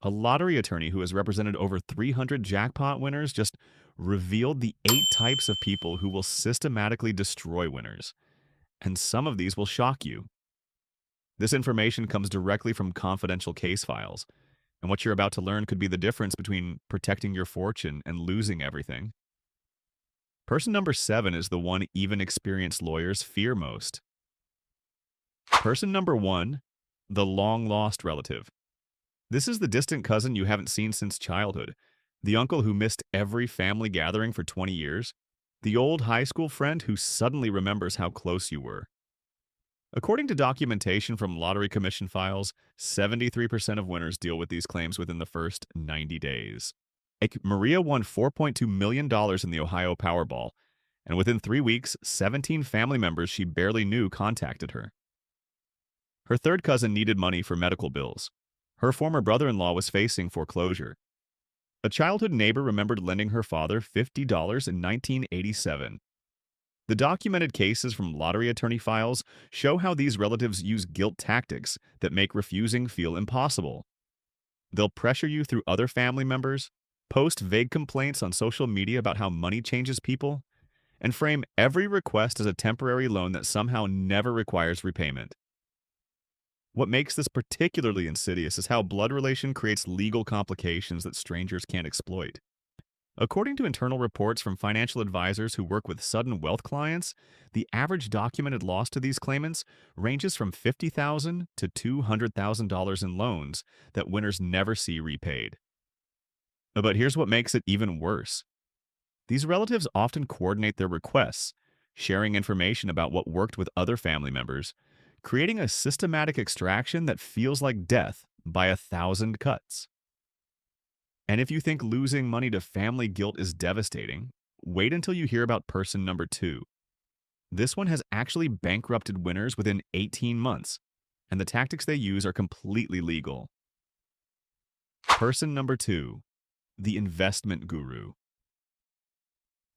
A lottery attorney who has represented over 300 jackpot winners just revealed the 8 types of people who will systematically destroy winners. And some of these will shock you. This information comes directly from confidential case files, and what you're about to learn could be the difference between protecting your fortune and losing everything. Person number 7 is the one even experienced lawyers fear most. Person number 1, the long lost relative. This is the distant cousin you haven't seen since childhood, the uncle who missed every family gathering for 20 years, the old high school friend who suddenly remembers how close you were. According to documentation from Lottery Commission files, 73% of winners deal with these claims within the first 90 days. Maria won $4.2 million in the Ohio Powerball, and within 3 weeks, 17 family members she barely knew contacted her. Her third cousin needed money for medical bills. Her former brother-in-law was facing foreclosure. A childhood neighbor remembered lending her father $50 in 1987. The documented cases from lottery attorney files show how these relatives use guilt tactics that make refusing feel impossible. They'll pressure you through other family members, post vague complaints on social media about how money changes people, and frame every request as a temporary loan that somehow never requires repayment. What makes this particularly insidious is how blood relation creates legal complications that strangers can't exploit. According to internal reports from financial advisors who work with sudden wealth clients, the average documented loss to these claimants ranges from $50,000 to $200,000 in loans that winners never see repaid. But here's what makes it even worse. These relatives often coordinate their requests, sharing information about what worked with other family members, creating a systematic extraction that feels like death by 1,000 cuts. And if you think losing money to family guilt is devastating, wait until you hear about person number 2. This one has actually bankrupted winners within 18 months, and the tactics they use are completely legal. Person number 2, the investment guru.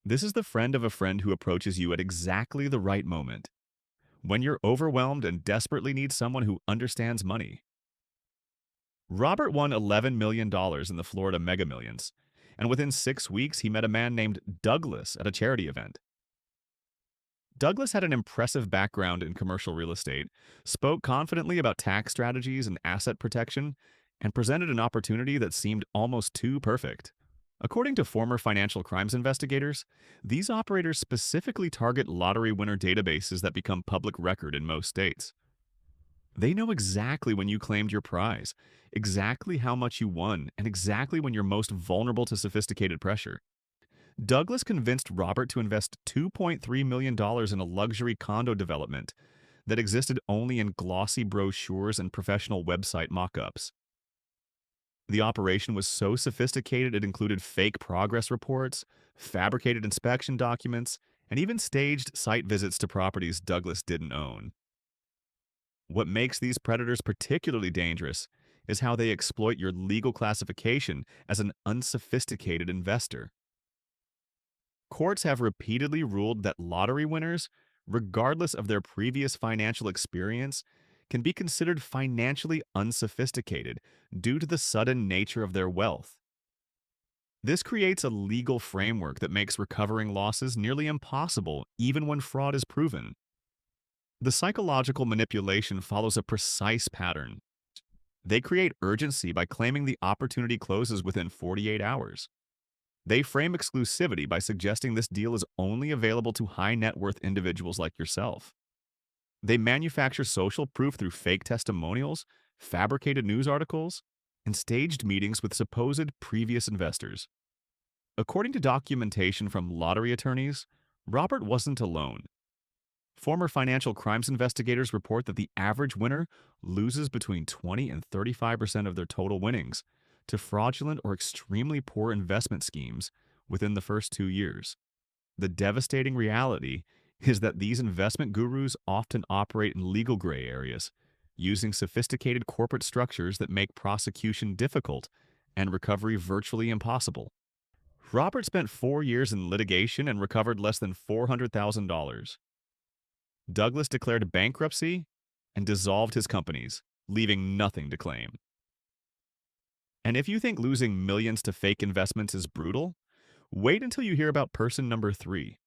This is the friend of a friend who approaches you at exactly the right moment, when you're overwhelmed and desperately need someone who understands money. Robert won $11 million in the Florida Mega Millions, and within 6 weeks he met a man named Douglas at a charity event. Douglas had an impressive background in commercial real estate, spoke confidently about tax strategies and asset protection, and presented an opportunity that seemed almost too perfect. According to former financial crimes investigators, these operators specifically target lottery winner databases that become public record in most states. They know exactly when you claimed your prize, exactly how much you won, and exactly when you're most vulnerable to sophisticated pressure. Douglas convinced Robert to invest $2.3 million in a luxury condo development that existed only in glossy brochures and professional website mock-ups. The operation was so sophisticated it included fake progress reports, fabricated inspection documents, and even staged site visits to properties Douglas didn't own. What makes these predators particularly dangerous is how they exploit your legal classification as an unsophisticated investor. Courts have repeatedly ruled that lottery winners, regardless of their previous financial experience, can be considered financially unsophisticated due to the sudden nature of their wealth. This creates a legal framework that makes recovering losses nearly impossible even when fraud is proven. The psychological manipulation follows a precise pattern. They create urgency by claiming the opportunity closes within 48 hours. They frame exclusivity by suggesting this deal is only available to high net worth individuals like yourself. They manufacture social proof through fake testimonials, fabricated news articles, and staged meetings with supposed previous investors. According to documentation from lottery attorneys, Robert wasn't alone. Former financial crimes investigators report that the average winner loses between 20 and 35% of their total winnings to fraudulent or extremely poor investment schemes within the first 2 years. The devastating reality is that these investment gurus often operate in legal gray areas, using sophisticated corporate structures that make prosecution difficult and recovery virtually impossible. Robert spent 4 years in litigation and recovered less than $400,000. Douglas declared bankruptcy and dissolved his companies, leaving nothing to claim. And if you think losing millions to fake investments is brutal, wait until you hear about person number 3.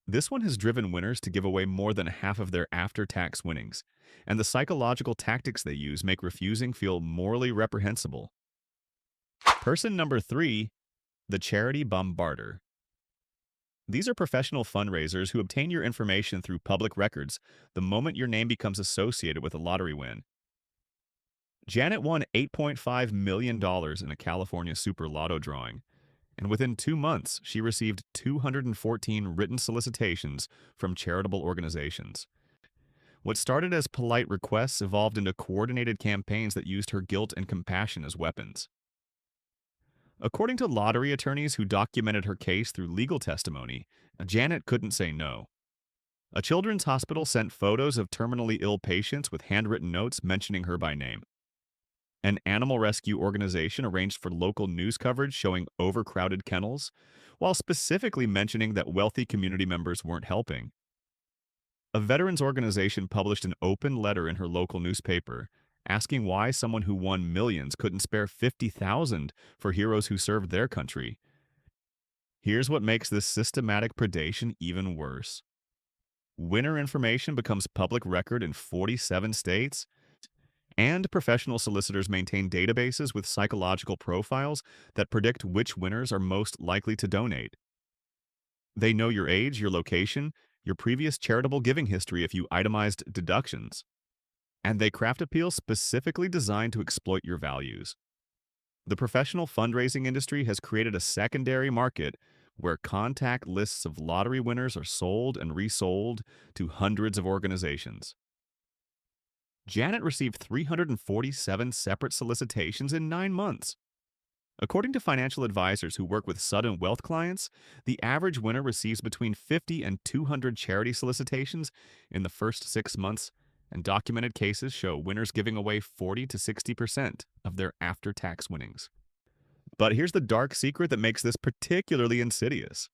This one has driven winners to give away more than half of their after tax winnings, and the psychological tactics they use make refusing feel morally reprehensible. Person number 3, the charity bombarder. These are professional fundraisers who obtain your information through public records the moment your name becomes associated with a lottery win. Janet won $8.5 million dollars in a California Super Lotto drawing, and within 2 months, she received 214 written solicitations from charitable organizations. What started as polite requests evolved into coordinated campaigns that used her guilt and compassion as weapons. According to lottery attorneys who documented her case through legal testimony, Janet couldn't say no. A children's hospital sent photos of terminally ill patients with handwritten notes mentioning her by name. An animal rescue organization arranged for local news coverage showing overcrowded kennels, while specifically mentioning that wealthy community members weren't helping. A veterans organization published an open letter in her local newspaper, asking why someone who won millions couldn't spare 50,000 for heroes who served their country. Here's what makes this systematic predation even worse. Winner information becomes public record in 47 states, and professional solicitors maintain databases with psychological profiles that predict which winners are most likely to donate. They know your age, your location, your previous charitable giving history if you itemized deductions, and they craft appeals specifically designed to exploit your values. The professional fundraising industry has created a secondary market where contact lists of lottery winners are sold and resold to hundreds of organizations. Janet received 347 separate solicitations in 9 months. According to financial advisors who work with sudden wealth clients, the average winner receives between 50 and 200 charity solicitations in the first 6 months, and documented cases show winners giving away 40 to 60% of their after-tax winnings. But here's the dark secret that makes this particularly insidious.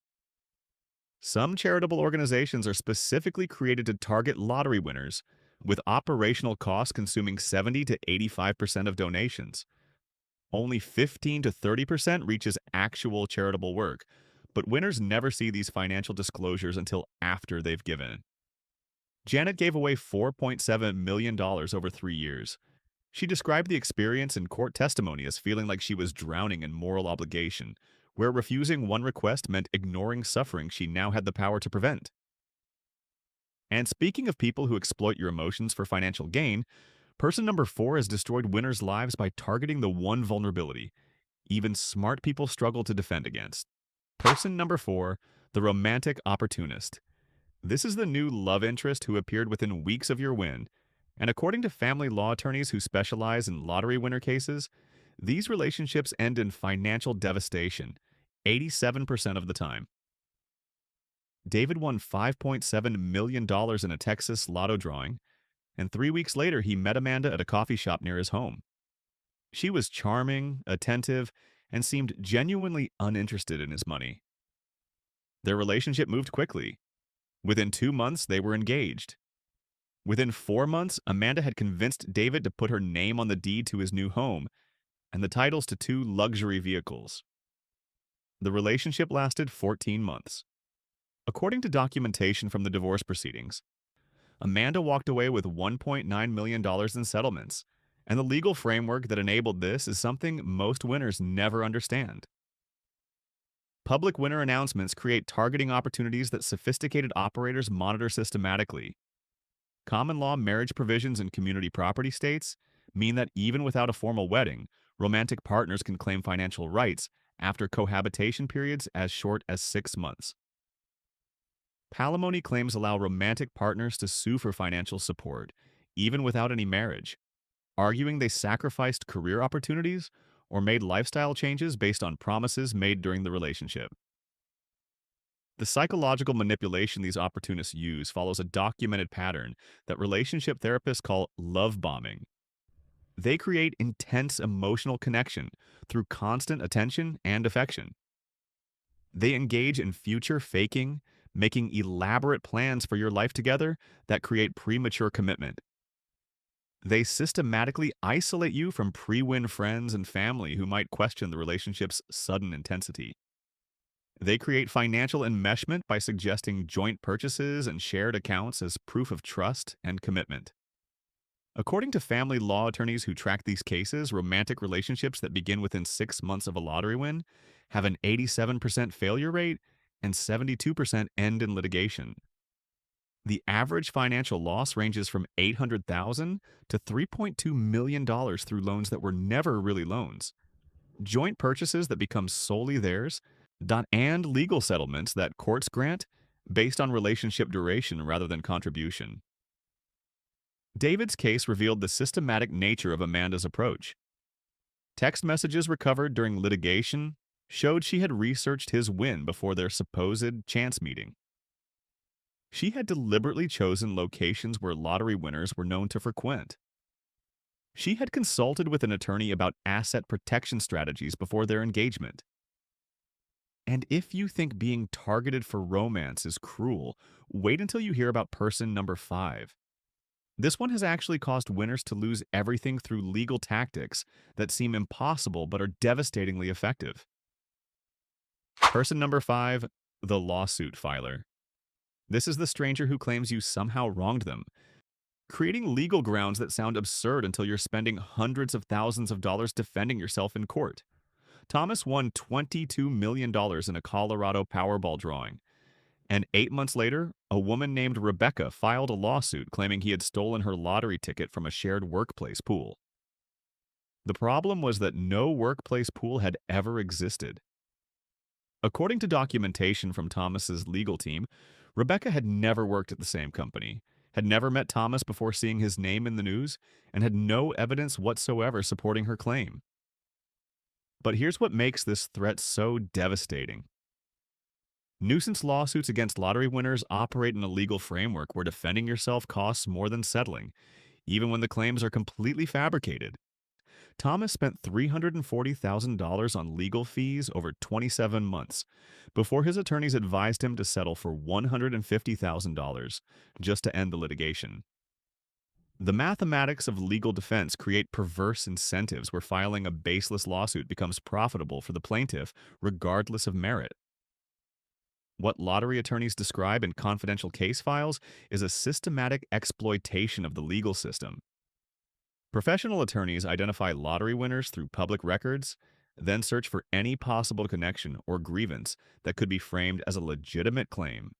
Some charitable organizations are specifically created to target lottery winners, with operational costs consuming 70 to 85% of donations. Only 15 to 30% reaches actual charitable work, but winners never see these financial disclosures until after they've given. Janet gave away $4.7 million over 3 years. She described the experience in court testimony as feeling like she was drowning in moral obligation, where refusing one request meant ignoring suffering she now had the power to prevent. And speaking of people who exploit your emotions for financial gain, person number 4 has destroyed winners' lives by targeting the one vulnerability even smart people struggle to defend against. Person number 4, the romantic opportunist. This is the new love interest who appeared within weeks of your win, and according to family law attorneys who specialize in lottery winner cases, these relationships end in financial devastation, 87% of the time. David won $5.7 million in a Texas lotto drawing, and 3 weeks later he met Amanda at a coffee shop near his home. She was charming, attentive, and seemed genuinely uninterested in his money. Their relationship moved quickly. Within 2 months, they were engaged. Within 4 months, Amanda had convinced David to put her name on the deed to his new home and the titles to 2 luxury vehicles. The relationship lasted 14 months. According to documentation from the divorce proceedings, Amanda walked away with $1.9 million in settlements, and the legal framework that enabled this is something most winners never understand. Public winner announcements create targeting opportunities that sophisticated operators monitor systematically. Common law marriage provisions in community property states mean that even without a formal wedding, romantic partners can claim financial rights after cohabitation periods as short as 6 months. Palimony claims allow romantic partners to sue for financial support, even without any marriage, arguing they sacrificed career opportunities or made lifestyle changes based on promises made during the relationship. The psychological manipulation these opportunists use follows a documented pattern that relationship therapists call love bombing. They create intense emotional connection through constant attention and affection. They engage in future faking, making elaborate plans for your life together that create premature commitment. They systematically isolate you from pre-win friends and family who might question the relationship's sudden intensity. They create financial enmeshment by suggesting joint purchases and shared accounts as proof of trust and commitment. According to family law attorneys who track these cases, romantic relationships that begin within 6 months of a lottery win have an 87% failure rate and 72% end in litigation. The average financial loss ranges from $800,000 to $3.2 million dollars through loans that were never really loans, joint purchases that become solely theirs, and legal settlements that courts grant based on relationship duration rather than contribution. David's case revealed the systematic nature of Amanda's approach. Text messages recovered during litigation showed she had researched his win before their supposed chance meeting. She had deliberately chosen locations where lottery winners were known to frequent. She had consulted with an attorney about asset protection strategies before their engagement. And if you think being targeted for romance is cruel, wait until you hear about person number 5. This one has actually caused winners to lose everything through legal tactics that seem impossible but are devastatingly effective. Person number 5, the lawsuit filer. This is the stranger who claims you somehow wronged them, creating legal grounds that sound absurd until you're spending hundreds of thousands of dollars defending yourself in court. Thomas won $22 million dollars in a Colorado Powerball drawing. And 8 months later, a woman named Rebecca filed a lawsuit claiming he had stolen her lottery ticket from a shared workplace pool. The problem was that no workplace pool had ever existed. According to documentation from Thomas's legal team, Rebecca had never worked at the same company, had never met Thomas before seeing his name in the news, and had no evidence whatsoever supporting her claim. But here's what makes this threat so devastating. Nuisance lawsuits against lottery winners operate in a legal framework where defending yourself costs more than settling, even when the claims are completely fabricated. Thomas spent $340,000 on legal fees over 27 months before his attorneys advised him to settle for $150,000 just to end the litigation. The mathematics of legal defense create perverse incentives where filing a baseless lawsuit becomes profitable for the plaintiff regardless of merit. What lottery attorneys describe in confidential case files is a systematic exploitation of the legal system. Professional attorneys identify lottery winners through public records, then search for any possible connection or grievance that could be framed as a legitimate claim.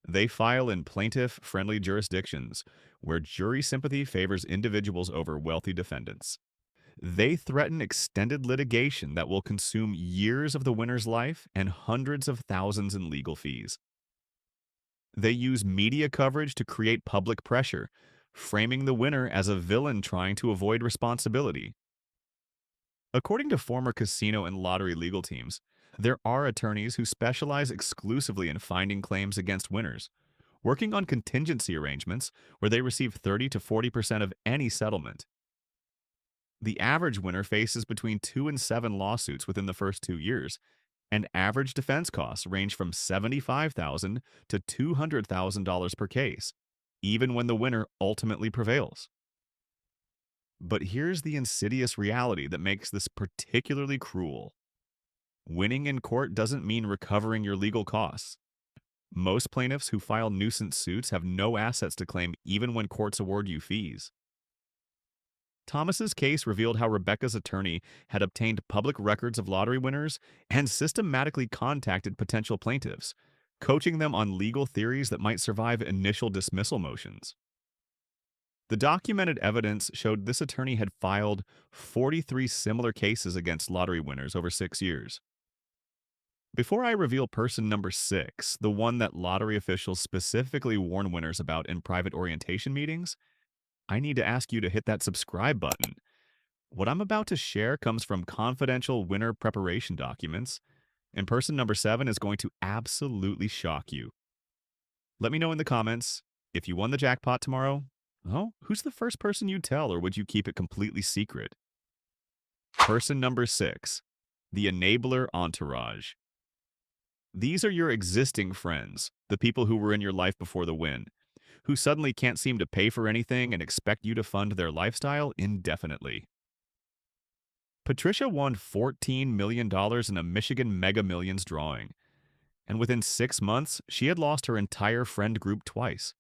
They file in plaintiff-friendly jurisdictions where jury sympathy favors individuals over wealthy defendants. They threaten extended litigation that will consume years of the winner's life and hundreds of thousands in legal fees. They use media coverage to create public pressure, framing the winner as a villain trying to avoid responsibility. According to former casino and lottery legal teams, there are attorneys who specialize exclusively in finding claims against winners, working on contingency arrangements where they receive 30 to 40% of any settlement. The average winner faces between 2 and 7 lawsuits within the first 2 years, and average defense costs range from $75,000 to $200,000 per case, even when the winner ultimately prevails. But here's the insidious reality that makes this particularly cruel. Winning in court doesn't mean recovering your legal costs. Most plaintiffs who file nuisance suits have no assets to claim even when courts award you fees. Thomas's case revealed how Rebecca's attorney had obtained public records of lottery winners and systematically contacted potential plaintiffs, coaching them on legal theories that might survive initial dismissal motions. The documented evidence showed this attorney had filed 43 similar cases against lottery winners over 6 years. Before I reveal person number 6, the one that lottery officials specifically warn winners about in private orientation meetings, I need to ask you to hit that subscribe button. What I'm about to share comes from confidential winner preparation documents, and person number 7 is going to absolutely shock you. Let me know in the comments if you won the jackpot tomorrow. Oh, who's the first person you'd tell, or would you keep it completely secret? Person number 6, the enabler entourage. These are your existing friends, the people who were in your life before the win, who suddenly can't seem to pay for anything and expect you to fund their lifestyle indefinitely. Patricia won $14 million in a Michigan Mega Millions drawing, and within 6 months, she had lost her entire friend group twice.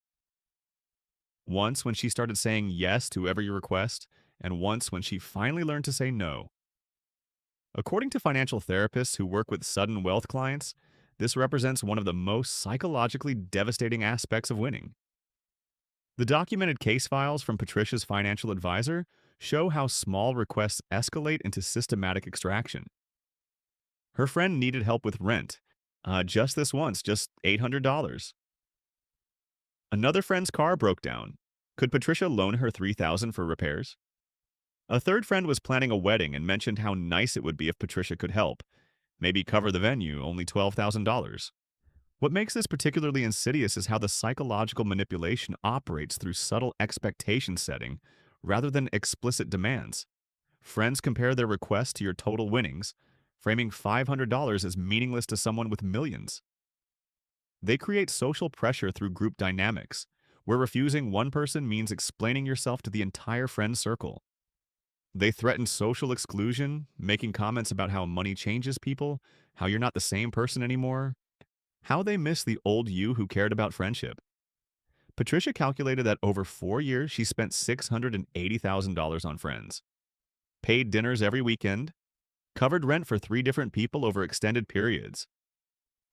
Once when she started saying yes to every request, and once when she finally learned to say no. According to financial therapists who work with sudden wealth clients, this represents one of the most psychologically devastating aspects of winning. The documented case files from Patricia's financial advisor show how small requests escalate into systematic extraction. Her friend needed help with rent. Just this once, just $800. Another friend's car broke down. Could Patricia loan her $3,000 for repairs? A third friend was planning a wedding and mentioned how nice it would be if Patricia could help. Maybe cover the venue, only $12,000. What makes this particularly insidious is how the psychological manipulation operates through subtle expectation setting rather than explicit demands. Friends compare their requests to your total winnings, framing $500 as meaningless to someone with millions. They create social pressure through group dynamics, where refusing one person means explaining yourself to the entire friend circle. They threaten social exclusion, making comments about how money changes people, how you're not the same person anymore, how they miss the old you who cared about friendship. Patricia calculated that over 4 years she spent $680,000 on friends, paid dinners every weekend, covered rent for 3 different people over extended periods,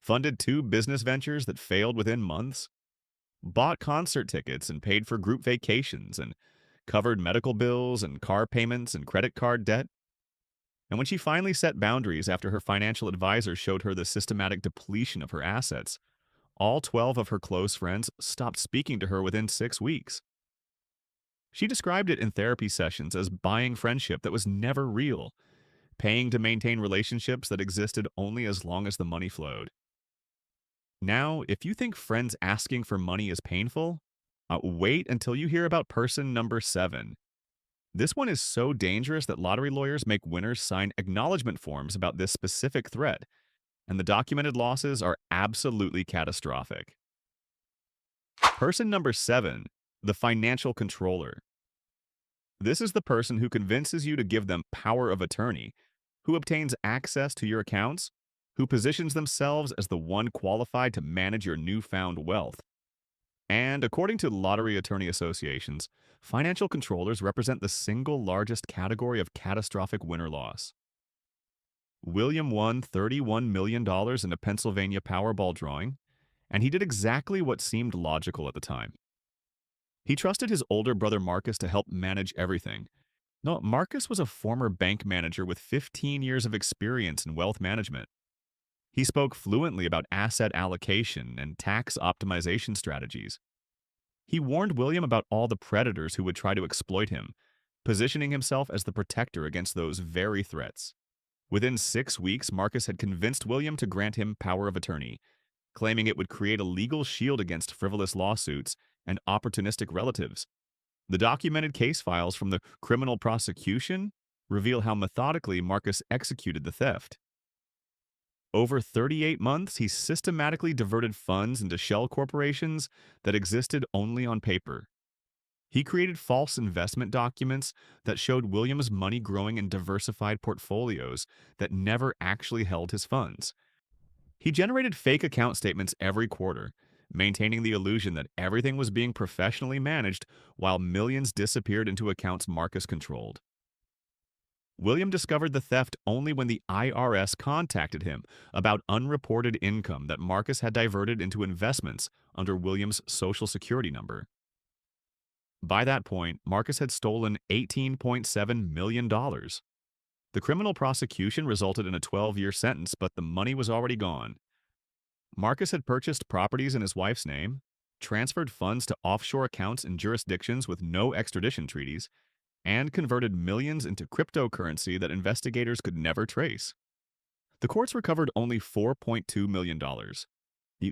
funded 2 business ventures that failed within months, bought concert tickets and paid for group vacations, and covered medical bills and car payments and credit card debt. And when she finally set boundaries after her financial advisor showed her the systematic depletion of her assets, all 12 of her close friends stopped speaking to her within 6 weeks. She described it in therapy sessions as buying friendship that was never real, paying to maintain relationships that existed only as long as the money flowed. Now, if you think friends asking for money is painful, wait until you hear about person number 7. This one is so dangerous that lottery lawyers make winners sign acknowledgement forms about this specific threat, and the documented losses are absolutely catastrophic. Person number 7, the financial controller. This is the person who convinces you to give them power of attorney, who obtains access to your accounts, who positions themselves as the one qualified to manage your newfound wealth. And according to lottery attorney associations, financial controllers represent the single largest category of catastrophic winner loss. William won $31 million in a Pennsylvania Powerball drawing, and he did exactly what seemed logical at the time. He trusted his older brother Marcus to help manage everything. No, Marcus was a former bank manager with 15 years of experience in wealth management. He spoke fluently about asset allocation and tax optimization strategies. He warned William about all the predators who would try to exploit him, positioning himself as the protector against those very threats. Within 6 weeks, Marcus had convinced William to grant him power of attorney, claiming it would create a legal shield against frivolous lawsuits and opportunistic relatives. The documented case files from the criminal prosecution reveal how methodically Marcus executed the theft. Over 38 months, he systematically diverted funds into shell corporations that existed only on paper. He created false investment documents that showed William's money growing in diversified portfolios that never actually held his funds. He generated fake account statements every quarter, maintaining the illusion that everything was being professionally managed while millions disappeared into accounts Marcus controlled. William discovered the theft only when the IRS contacted him about unreported income that Marcus had diverted into investments under William's Social Security number. By that point, Marcus had stolen $18.7 million. The criminal prosecution resulted in a 12-year sentence, but the money was already gone. Marcus had purchased properties in his wife's name, transferred funds to offshore accounts in jurisdictions with no extradition treaties, and converted millions into cryptocurrency that investigators could never trace. The courts recovered only $4.2 million.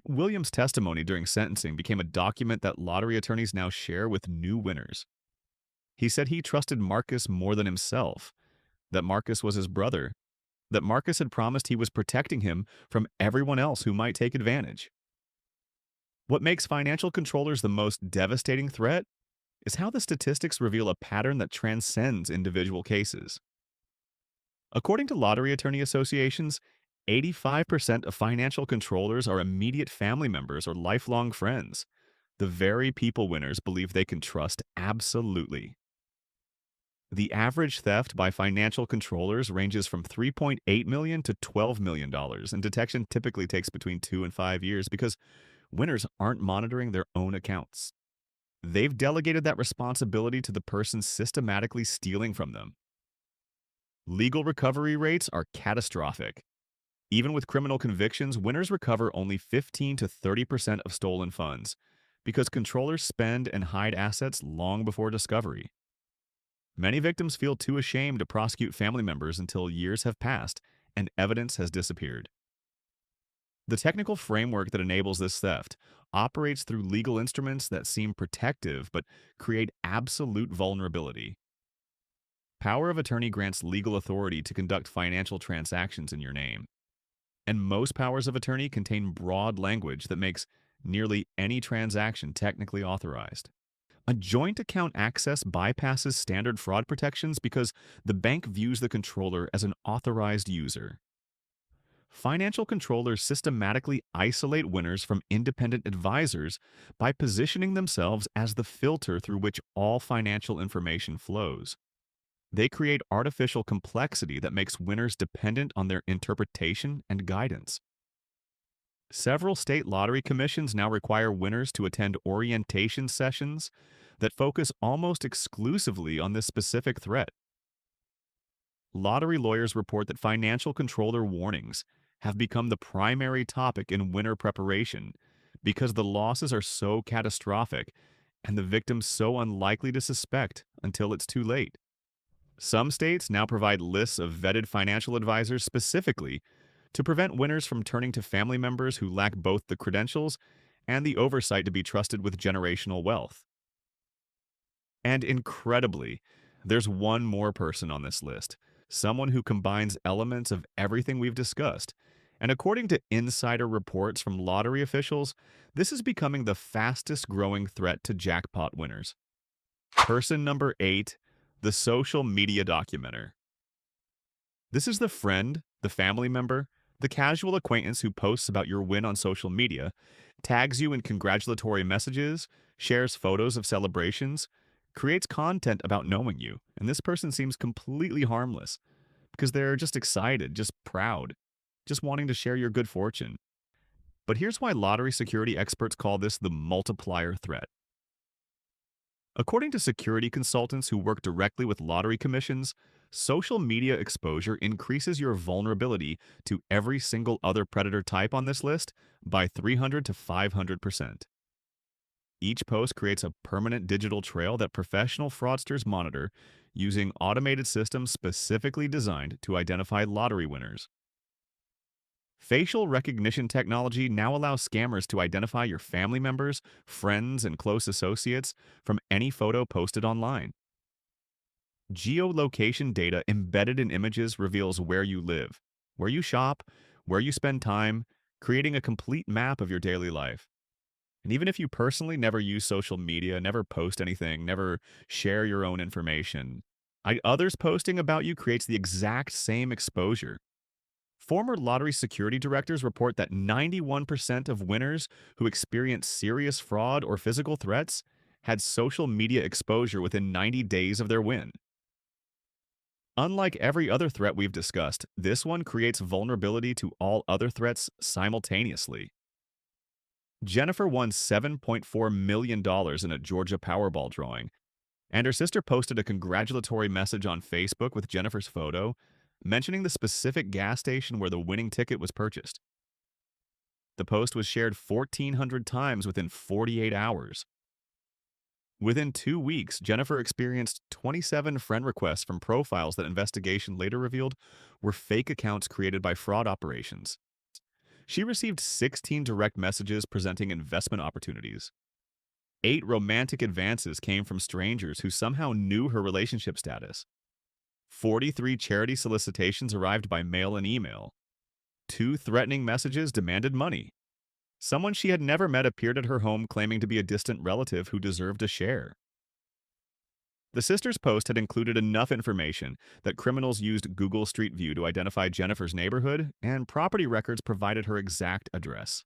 Williams' testimony during sentencing became a document that lottery attorneys now share with new winners. He said he trusted Marcus more than himself, that Marcus was his brother, that Marcus had promised he was protecting him from everyone else who might take advantage. What makes financial controllers the most devastating threat is how the statistics reveal a pattern that transcends individual cases. According to lottery attorney associations, 85% of financial controllers are immediate family members or lifelong friends, the very people winners believe they can trust absolutely. The average theft by financial controllers ranges from $3.8 million to $12 million, and detection typically takes between 2 and 5 years because winners aren't monitoring their own accounts. They've delegated that responsibility to the person systematically stealing from them. Legal recovery rates are catastrophic. Even with criminal convictions, winners recover only 15 to 30% of stolen funds because controllers spend and hide assets long before discovery. Many victims feel too ashamed to prosecute family members until years have passed and evidence has disappeared. The technical framework that enables this theft operates through legal instruments that seem protective but create absolute vulnerability. Power of attorney grants legal authority to conduct financial transactions in your name. And most powers of attorney contain broad language that makes nearly any transaction technically authorized. A joint account access bypasses standard fraud protections because the bank views the controller as an authorized user. Financial controllers systematically isolate winners from independent advisors by positioning themselves as the filter through which all financial information flows. They create artificial complexity that makes winners dependent on their interpretation and guidance. Several state lottery commissions now require winners to attend orientation sessions that focus almost exclusively on this specific threat. Lottery lawyers report that financial controller warnings have become the primary topic in winner preparation because the losses are so catastrophic and the victims so unlikely to suspect until it's too late. Some states now provide lists of vetted financial advisors specifically to prevent winners from turning to family members who lack both the credentials and the oversight to be trusted with generational wealth. And incredibly, there's one more person on this list, someone who combines elements of everything we've discussed. And according to insider reports from lottery officials, this is becoming the fastest growing threat to jackpot winners. Person number 8, the social media documenter. This is the friend, the family member, the casual acquaintance who posts about your win on social media, tags you in congratulatory messages, shares photos of celebrations, creates content about knowing you, and this person seems completely harmless because they're just excited, just proud, just wanting to share your good fortune. But here's why lottery security experts call this the multiplier threat. According to security consultants who work directly with lottery commissions, social media exposure increases your vulnerability to every single other predator type on this list by 300 to 500%. Each post creates a permanent digital trail that professional fraudsters monitor using automated systems specifically designed to identify lottery winners. Facial recognition technology now allows scammers to identify your family members, friends, and close associates from any photo posted online. Geolocation data embedded in images reveals where you live, where you shop, where you spend time, creating a complete map of your daily life. And even if you personally never use social media, never post anything, never share your own information, others posting about you creates the exact same exposure. Former lottery security directors report that 91% of winners who experienced serious fraud or physical threats had social media exposure within 90 days of their win. Unlike every other threat we've discussed, this one creates vulnerability to all other threats simultaneously. Jennifer won $7.4 million in a Georgia Powerball drawing, and her sister posted a congratulatory message on Facebook with Jennifer's photo, mentioning the specific gas station where the winning ticket was purchased. The post was shared 1,400 times within 48 hours. Within 2 weeks, Jennifer experienced 27 friend requests from profiles that investigation later revealed were fake accounts created by fraud operations. She received 16 direct messages presenting investment opportunities. 8 romantic advances came from strangers who somehow knew her relationship status. 43 charity solicitations arrived by mail and email. 2 threatening messages demanded money. Someone she had never met appeared at her home claiming to be a distant relative who deserved a share. The sisters' post had included enough information that criminals used Google Street View to identify Jennifer's neighborhood, and property records provided her exact address.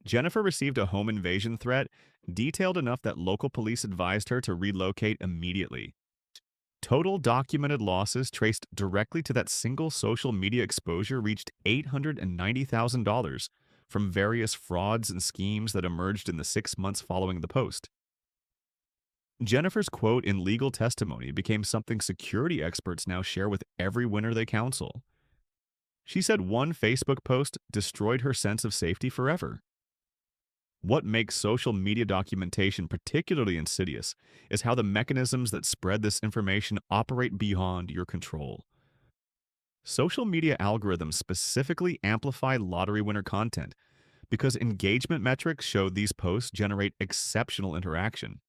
Jennifer received a home invasion threat detailed enough that local police advised her to relocate immediately. Total documented losses traced directly to that single social media exposure reached $890,000 from various frauds and schemes that emerged in the 6 months following the post. Jennifer's quote in legal testimony became something security experts now share with every winner they counsel. She said one Facebook post destroyed her sense of safety forever. What makes social media documentation particularly insidious is how the mechanisms that spread this information operate beyond your control. Social media algorithms specifically amplify lottery winner content because engagement metrics show these posts generate exceptional interaction.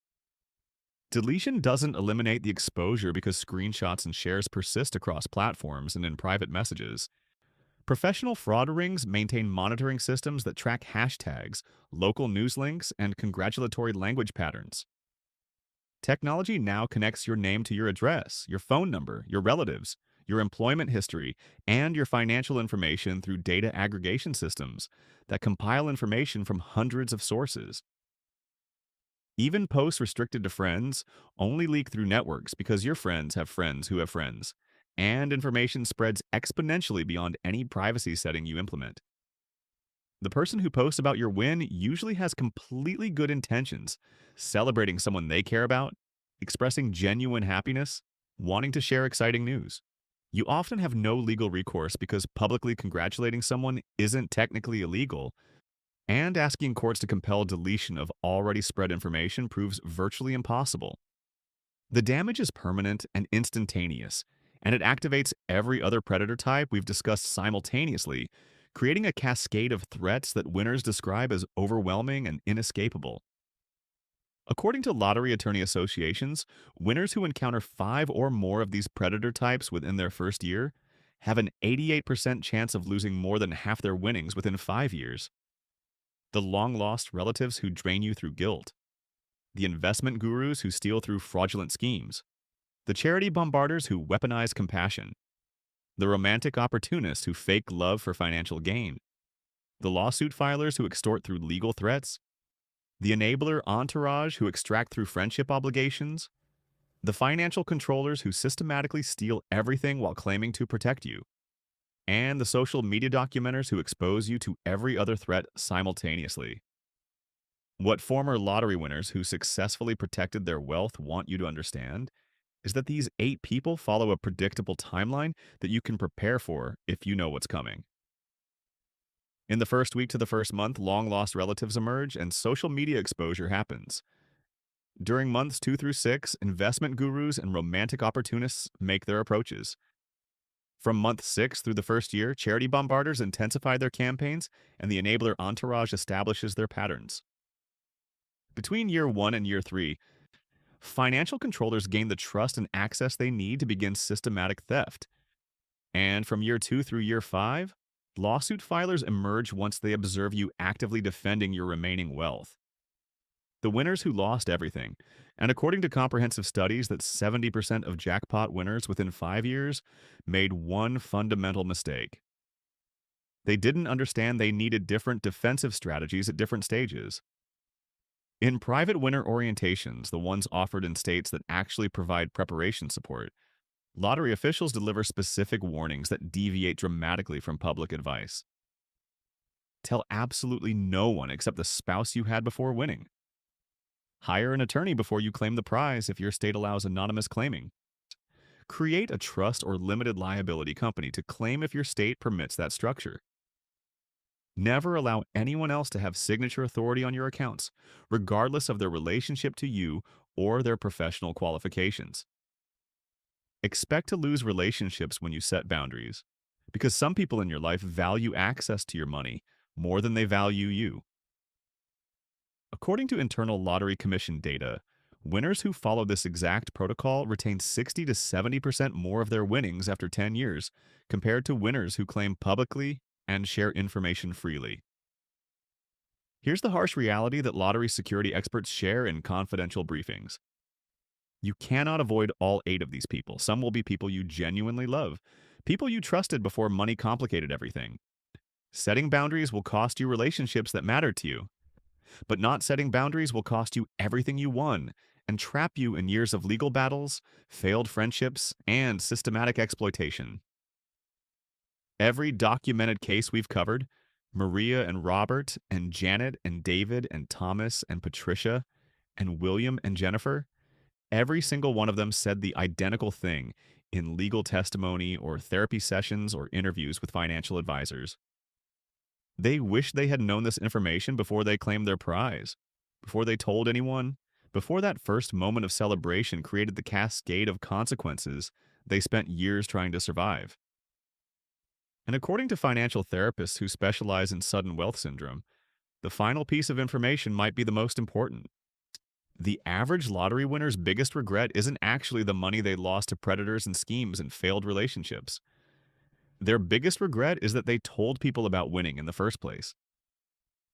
Deletion doesn't eliminate the exposure because screenshots and shares persist across platforms and in private messages. Professional fraud rings maintain monitoring systems that track hashtags, local news links, and congratulatory language patterns. Technology now connects your name to your address, your phone number, your relatives, your employment history, and your financial information through data aggregation systems that compile information from hundreds of sources. Even posts restricted to friends only leak through networks because your friends have friends who have friends, and information spreads exponentially beyond any privacy setting you implement. The person who posts about your win usually has completely good intentions, celebrating someone they care about, expressing genuine happiness, wanting to share exciting news. You often have no legal recourse because publicly congratulating someone isn't technically illegal, and asking courts to compel deletion of already spread information proves virtually impossible. The damage is permanent and instantaneous, and it activates every other predator type we've discussed simultaneously, creating a cascade of threats that winners describe as overwhelming and inescapable. According to lottery attorney associations, winners who encounter 5 or more of these predator types within their first year have an 88% chance of losing more than half their winnings within 5 years. The long-lost relatives who drain you through guilt, the investment gurus who steal through fraudulent schemes, the charity bombarders who weaponize compassion, the romantic opportunists who fake love for financial gain, the lawsuit filers who extort through legal threats, the enabler entourage who extract through friendship obligations, the financial controllers who systematically steal everything while claiming to protect you, and the social media documenters who expose you to every other threat simultaneously. What former lottery winners who successfully protected their wealth want you to understand is that these 8 people follow a predictable timeline that you can prepare for if you know what's coming. In the first week to the first month, long-lost relatives emerge and social media exposure happens. During months 2 through 6, investment gurus and romantic opportunists make their approaches. From month 6 through the first year, charity bombarders intensify their campaigns, and the enabler entourage establishes their patterns. Between year 1 and year 3, financial controllers gain the trust and access they need to begin systematic theft. And from year 2 through year 5, lawsuit filers emerge once they observe you actively defending your remaining wealth. The winners who lost everything, and according to comprehensive studies that 70% of jackpot winners within 5 years made one fundamental mistake. They didn't understand they needed different defensive strategies at different stages. In private winner orientations, the ones offered in states that actually provide preparation support, lottery officials deliver specific warnings that deviate dramatically from public advice. Tell absolutely no one except the spouse you had before winning. Hire an attorney before you claim the prize if your state allows anonymous claiming. Create a trust or limited liability company to claim if your state permits that structure. Never allow anyone else to have signature authority on your accounts, regardless of their relationship to you or their professional qualifications. Expect to lose relationships when you set boundaries, because some people in your life value access to your money more than they value you. According to internal Lottery Commission data, winners who follow this exact protocol retain 60 to 70% more of their winnings after 10 years, compared to winners who claim publicly and share information freely. Here's the harsh reality that lottery security experts share in confidential briefings. You cannot avoid all 8 of these people. Some will be people you genuinely love, people you trusted before money complicated everything. Setting boundaries will cost you relationships that matter to you, but not setting boundaries will cost you everything you won and trap you in years of legal battles, failed friendships, and systematic exploitation. Every documented case we've covered, Maria and Robert and Janet and David and Thomas and Patricia and William and Jennifer, every single one of them said the identical thing in legal testimony or therapy sessions or interviews with financial advisors. They wish they had known this information before they claimed their prize, before they told anyone, before that first moment of celebration created the cascade of consequences they spent years trying to survive. And according to financial therapists who specialize in sudden wealth syndrome, the final piece of information might be the most important. The average lottery winner's biggest regret isn't actually the money they lost to predators and schemes and failed relationships. Their biggest regret is that they told people about winning in the first place.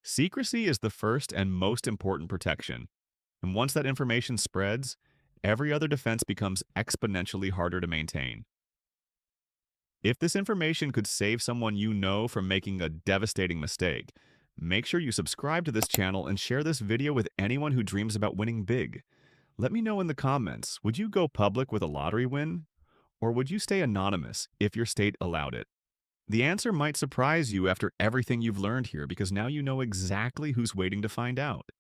Secrecy is the first and most important protection, and once that information spreads, every other defense becomes exponentially harder to maintain. If this information could save someone you know from making a devastating mistake, make sure you subscribe to this channel and share this video with anyone who dreams about winning big. Let me know in the comments, would you go public with a lottery win? Or would you stay anonymous if your state allowed it? The answer might surprise you after everything you've learned here because now you know exactly who's waiting to find out.